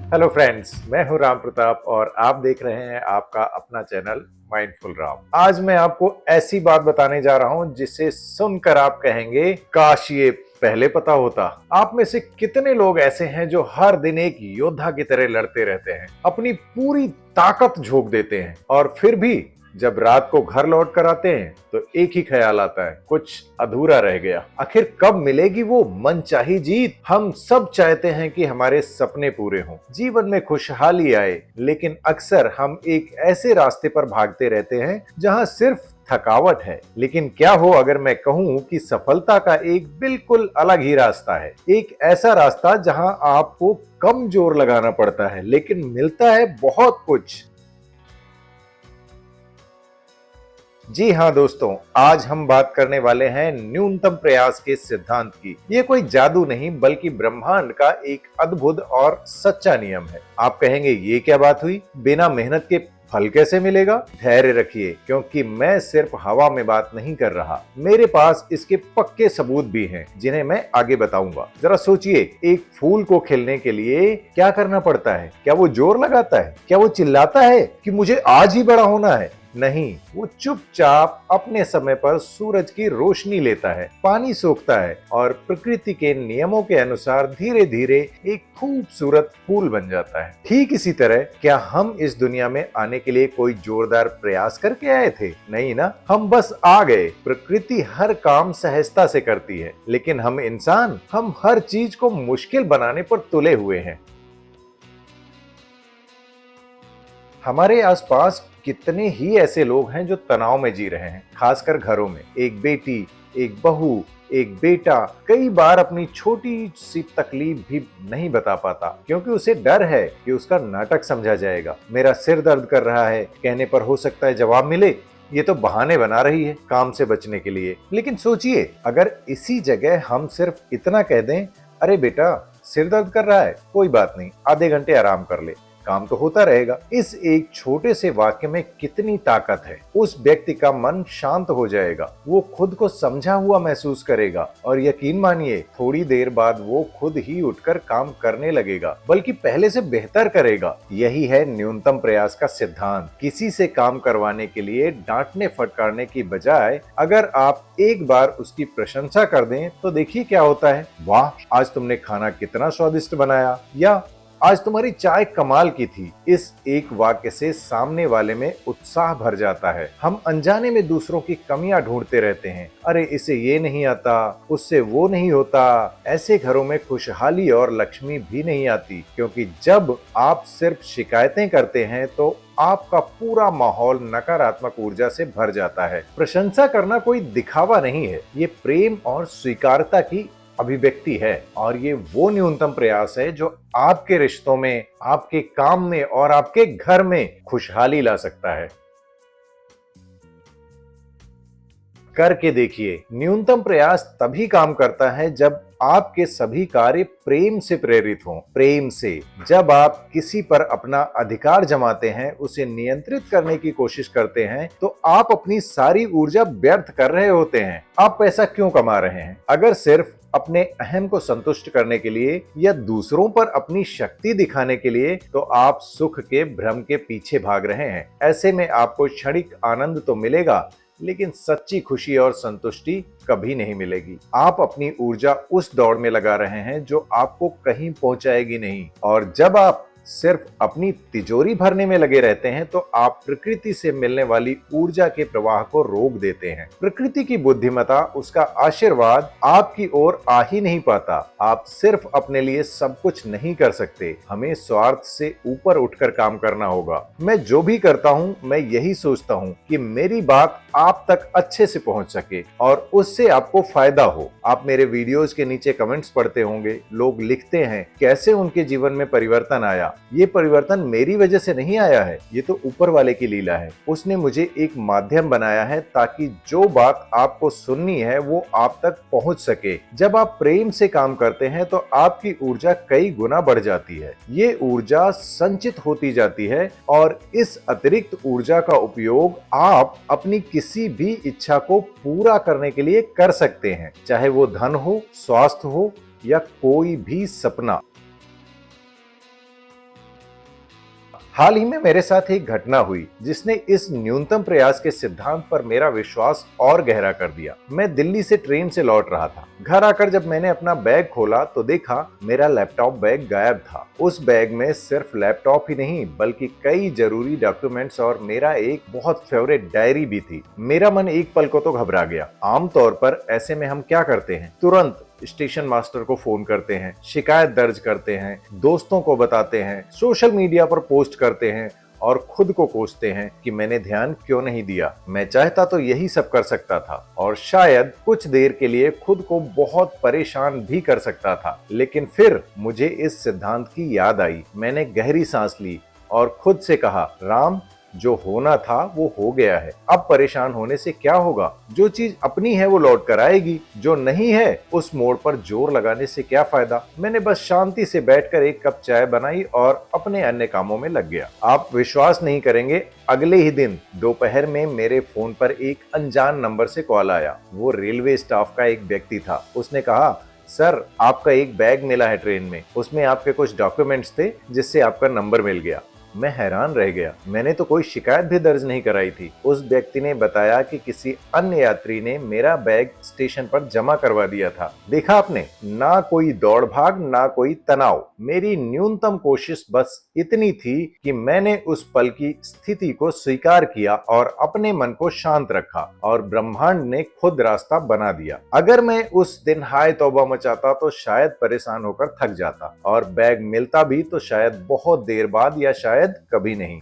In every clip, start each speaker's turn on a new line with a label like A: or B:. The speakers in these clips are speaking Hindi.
A: हेलो फ्रेंड्स, मैं हूं राम प्रताप और आप देख रहे हैं आपका अपना चैनल माइंडफुल राम। आज मैं आपको ऐसी बात बताने जा रहा हूं जिसे सुनकर आप कहेंगे काश ये पहले पता होता। आप में से कितने लोग ऐसे हैं जो हर दिन एक योद्धा की तरह लड़ते रहते हैं, अपनी पूरी ताकत झोंक देते हैं और फिर भी जब रात को घर लौट कर आते हैं तो एक ही ख्याल आता है, कुछ अधूरा रह गया। आखिर कब मिलेगी वो मनचाही जीत? हम सब चाहते हैं कि हमारे सपने पूरे हों, जीवन में खुशहाली आए, लेकिन अक्सर हम एक ऐसे रास्ते पर भागते रहते हैं जहां सिर्फ थकावट है। लेकिन क्या हो अगर मैं कहूं कि सफलता का एक बिल्कुल अलग ही रास्ता है, एक ऐसा रास्ता जहां आपको कम जोर लगाना पड़ता है लेकिन मिलता है बहुत कुछ। जी हाँ दोस्तों, आज हम बात करने वाले हैं न्यूनतम प्रयास के सिद्धांत की। ये कोई जादू नहीं बल्कि ब्रह्मांड का एक अद्भुत और सच्चा नियम है। आप कहेंगे ये क्या बात हुई, बिना मेहनत के फल कैसे मिलेगा? धैर्य रखिए, क्योंकि मैं सिर्फ हवा में बात नहीं कर रहा। मेरे पास इसके पक्के सबूत भी हैं जिन्हें मैं आगे बताऊंगा। जरा सोचिए, एक फूल को खिलने के लिए क्या करना पड़ता है? क्या वो जोर लगाता है? क्या वो चिल्लाता है कि मुझे आज ही बड़ा होना है? नहीं, वो चुपचाप अपने समय पर सूरज की रोशनी लेता है, पानी सोखता है और प्रकृति के नियमों के अनुसार धीरे धीरे एक खूबसूरत फूल बन जाता है। ठीक इसी तरह क्या हम इस दुनिया में आने के लिए कोई जोरदार प्रयास करके आए थे? नहीं ना, हम बस आ गए। प्रकृति हर काम सहजता से करती है, लेकिन हम इंसान, हम हर चीज को मुश्किल बनाने पर तुले हुए हैं। हमारे आसपास कितने ही ऐसे लोग हैं जो तनाव में जी रहे हैं, खासकर घरों में। एक बेटी, एक बहू, एक बेटा कई बार अपनी छोटी सी तकलीफ भी नहीं बता पाता, क्योंकि उसे डर है कि उसका नाटक समझा जाएगा। मेरा सिर दर्द कर रहा है कहने पर हो सकता है जवाब मिले, ये तो बहाने बना रही है काम से बचने के लिए। लेकिन सोचिए, अगर इसी जगह हम सिर्फ इतना कह दें, अरे बेटा सिर दर्द कर रहा है, कोई बात नहीं, आधे घंटे आराम कर ले, काम तो होता रहेगा। इस एक छोटे से वाक्य में कितनी ताकत है। उस व्यक्ति का मन शांत हो जाएगा, वो खुद को समझा हुआ महसूस करेगा और यकीन मानिए थोड़ी देर बाद वो खुद ही उठकर काम करने लगेगा, बल्कि पहले से बेहतर करेगा। यही है न्यूनतम प्रयास का सिद्धांत। किसी से काम करवाने के लिए डांटने फटकारने की बजाय अगर आप एक बार उसकी प्रशंसा कर दें तो देखिए क्या होता है। वाह, आज तुमने खाना कितना स्वादिष्ट बनाया, या आज तुम्हारी चाय कमाल की थी। इस एक वाक्य से सामने वाले में उत्साह भर जाता है। हम अनजाने में दूसरों की कमियां ढूंढते रहते हैं, अरे इसे ये नहीं आता, उससे वो नहीं होता। ऐसे घरों में खुशहाली और लक्ष्मी भी नहीं आती, क्योंकि जब आप सिर्फ शिकायतें करते हैं तो आपका पूरा माहौल नकारात्मक ऊर्जा से भर जाता है। प्रशंसा करना कोई दिखावा नहीं है, ये प्रेम और स्वीकारता की अभिव्यक्ति है, और ये वो न्यूनतम प्रयास है जो आपके रिश्तों में, आपके काम में और आपके घर में खुशहाली ला सकता है। करके देखिए, न्यूनतम प्रयास तभी काम करता है जब आपके सभी कार्य प्रेम से प्रेरित हों। प्रेम से जब आप किसी पर अपना अधिकार जमाते हैं, उसे नियंत्रित करने की कोशिश करते हैं, तो आप अपनी सारी ऊर्जा व्यर्थ कर रहे होते हैं। आप पैसा क्यों कमा रहे हैं? अगर सिर्फ अपने अहम को संतुष्ट करने के लिए या दूसरों पर अपनी शक्ति दिखाने के लिए, तो आप सुख के भ्रम के पीछे भाग रहे हैं। ऐसे में आपको क्षणिक आनंद तो मिलेगा, लेकिन सच्ची खुशी और संतुष्टि कभी नहीं मिलेगी। आप अपनी ऊर्जा उस दौड़ में लगा रहे हैं जो आपको कहीं पहुंचाएगी नहीं, और जब आप सिर्फ अपनी तिजोरी भरने में लगे रहते हैं तो आप प्रकृति से मिलने वाली ऊर्जा के प्रवाह को रोक देते हैं। प्रकृति की बुद्धिमत्ता, उसका आशीर्वाद आपकी ओर आ ही नहीं पाता। आप सिर्फ अपने लिए सब कुछ नहीं कर सकते, हमें स्वार्थ से ऊपर उठकर काम करना होगा। मैं जो भी करता हूं, मैं यही सोचता हूं कि मेरी बात आप तक अच्छे से पहुंच सके और उससे आपको फायदा हो। आप मेरे वीडियोस के नीचे कमेंट्स पढ़ते होंगे, लोग लिखते हैं कैसे उनके जीवन में परिवर्तन आया। ये परिवर्तन मेरी वजह से नहीं आया है, ये तो ऊपर वाले की लीला है। उसने मुझे एक माध्यम बनाया है ताकि जो बात आपको सुननी है वो आप तक पहुंच सके। जब आप प्रेम से काम करते हैं तो आपकी ऊर्जा कई गुना बढ़ जाती है। ये ऊर्जा संचित होती जाती है और इस अतिरिक्त ऊर्जा का उपयोग आप अपनी किसी भी इच्छा को पूरा करने के लिए कर सकते हैं, चाहे वो धन हो, स्वास्थ्य हो या कोई भी सपना। हाल ही में मेरे साथ एक घटना हुई जिसने इस न्यूनतम प्रयास के सिद्धांत पर मेरा विश्वास और गहरा कर दिया। मैं दिल्ली से ट्रेन से लौट रहा था। घर आकर जब मैंने अपना बैग खोला तो देखा मेरा लैपटॉप बैग गायब था। उस बैग में सिर्फ लैपटॉप ही नहीं बल्कि कई जरूरी डॉक्यूमेंट्स और मेरा एक बहुत फेवरेट डायरी भी थी। मेरा मन एक पल को तो घबरा गया। आमतौर पर ऐसे में हम क्या करते हैं, तुरंत स्टेशन मास्टर को फोन करते हैं, शिकायत दर्ज करते हैं, दोस्तों को बताते हैं, सोशल मीडिया पर पोस्ट करते हैं और खुद को कोसते हैं कि मैंने ध्यान क्यों नहीं दिया। मैं चाहता तो यही सब कर सकता था और शायद कुछ देर के लिए खुद को बहुत परेशान भी कर सकता था, लेकिन फिर मुझे इस सिद्धांत की याद आई। मैंने गहरी सांस ली और खुद से कहा, राम, जो होना था वो हो गया है, अब परेशान होने से क्या होगा। जो चीज अपनी है वो लौट कर आएगी, जो नहीं है उस मोड़ पर जोर लगाने से क्या फायदा। मैंने बस शांति से बैठकर एक कप चाय बनाई और अपने अन्य कामों में लग गया। आप विश्वास नहीं करेंगे, अगले ही दिन दोपहर में मेरे फोन पर एक अनजान नंबर से कॉल आया। वो रेलवे स्टाफ का एक व्यक्ति था। उसने कहा, सर, आपका एक बैग मिला है ट्रेन में, उसमें आपके कुछ डॉक्यूमेंट्स थे जिससे आपका नंबर मिल गया। मैं हैरान रह गया। मैंने तो कोई शिकायत भी दर्ज नहीं कराई थी। उस व्यक्ति ने बताया कि किसी अन्य यात्री ने मेरा बैग स्टेशन पर जमा करवा दिया था। देखा आपने, ना कोई दौड़ भाग, ना कोई तनाव। मेरी न्यूनतम कोशिश बस इतनी थी कि मैंने उस पल की स्थिति को स्वीकार किया और अपने मन को शांत रखा और ब्रह्मांड ने खुद रास्ता बना दिया। अगर मैं उस दिन हाय तौबा मचाता तो शायद परेशान होकर थक जाता और बैग मिलता भी तो शायद बहुत देर बाद या शायद कभी नहीं।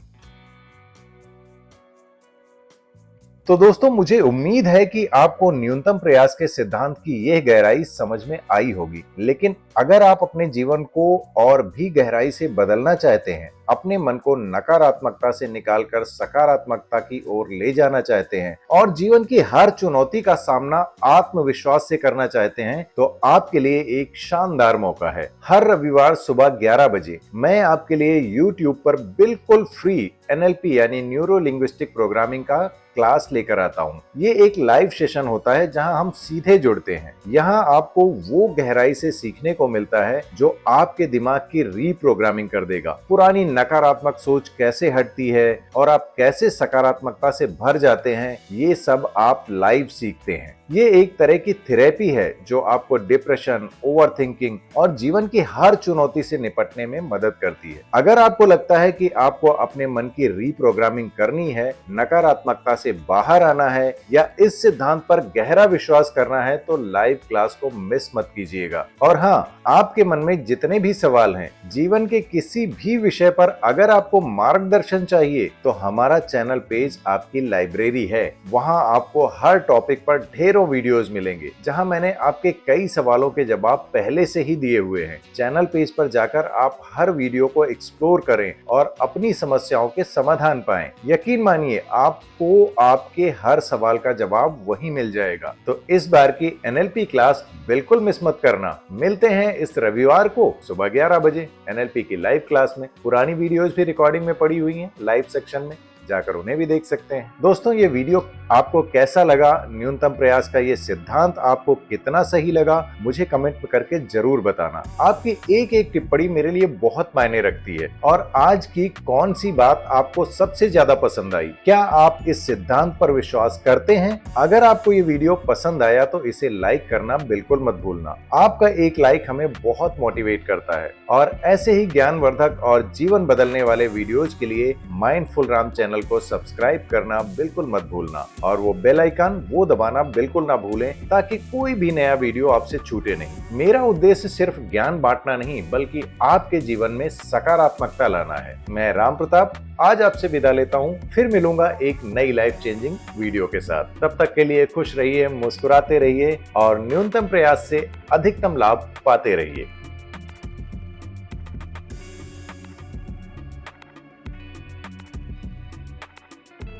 A: तो दोस्तों, मुझे उम्मीद है कि आपको न्यूनतम प्रयास के सिद्धांत की यह गहराई समझ में आई होगी। लेकिन अगर आप अपने जीवन को और भी गहराई से बदलना चाहते हैं, अपने मन को नकारात्मकता से निकालकर सकारात्मकता की ओर ले जाना चाहते हैं और जीवन की हर चुनौती का सामना आत्मविश्वास से करना चाहते हैं, तो आपके लिए एक शानदार मौका है। हर रविवार सुबह 11 बजे मैं आपके लिए YouTube पर बिल्कुल फ्री NLP यानी न्यूरो लिंग्विस्टिक प्रोग्रामिंग का क्लास लेकर आता हूँ। ये एक लाइव सेशन होता है जहां हम सीधे जुड़ते हैं। यहाँ आपको वो गहराई से सीखने को मिलता है जो आपके दिमाग की रीप्रोग्रामिंग कर देगा। पुरानी नकारात्मक सोच कैसे हटती है और आप कैसे सकारात्मकता से भर जाते हैं, ये सब आप लाइव सीखते हैं। ये एक तरह की थेरेपी है जो आपको डिप्रेशन, ओवरथिंकिंग और जीवन की हर चुनौती से निपटने में मदद करती है। अगर आपको लगता है कि आपको अपने मन की रीप्रोग्रामिंग करनी है, नकारात्मकता से बाहर आना है या इस सिद्धांत पर गहरा विश्वास करना है, तो लाइव क्लास को मिस मत कीजिएगा। और हाँ, आपके मन में जितने भी सवाल हैं, जीवन के किसी भी विषय पर अगर आपको मार्गदर्शन चाहिए, तो हमारा चैनल पेज आपकी लाइब्रेरी है। वहाँ आपको हर टॉपिक पर ढेरों वीडियोस मिलेंगे जहां मैंने आपके कई सवालों के जवाब पहले से ही दिए हुए हैं। चैनल पेज पर जाकर आप हर वीडियो को एक्सप्लोर करें और अपनी समस्याओं के समाधान पाएं। यकीन मानिए, आपको आपके हर सवाल का जवाब वहीं मिल जाएगा। तो इस बार की NLP क्लास बिल्कुल मिस मत करना। मिलते हैं इस रविवार को सुबह 11 बजे NLP की लाइव क्लास में। पुरानी वीडियोस भी रिकॉर्डिंग में पड़ी हुई हैं लाइव सेक्शन में, जाकर उन्हें भी देख सकते हैं। दोस्तों, ये वीडियो आपको कैसा लगा, न्यूनतम प्रयास का ये सिद्धांत आपको कितना सही लगा, मुझे कमेंट करके जरूर बताना। आपकी एक एक टिप्पणी मेरे लिए बहुत मायने रखती है। और आज की कौन सी बात आपको सबसे ज्यादा पसंद आई? क्या आप इस सिद्धांत पर विश्वास करते हैं? अगर आपको ये वीडियो पसंद आया तो इसे लाइक करना बिल्कुल मत भूलना। आपका एक लाइक हमें बहुत मोटिवेट करता है। और ऐसे ही ज्ञानवर्धक और जीवन बदलने वाले वीडियोज के लिए माइंडफुल राम चैनल को सब्सक्राइब करना बिल्कुल मत भूलना और वो बेल आइकन वो दबाना बिल्कुल ना भूलें, ताकि कोई भी नया वीडियो आपसे छूटे नहीं। मेरा उद्देश्य सिर्फ ज्ञान बांटना नहीं, बल्कि आपके जीवन में सकारात्मकता लाना है। मैं राम प्रताप आज आपसे विदा लेता हूँ। फिर मिलूंगा एक नई लाइफ चेंजिंग वीडियो के साथ। तब तक के लिए खुश रहिए, मुस्कुराते रहिए और न्यूनतम प्रयास से अधिकतम लाभ पाते रहिए।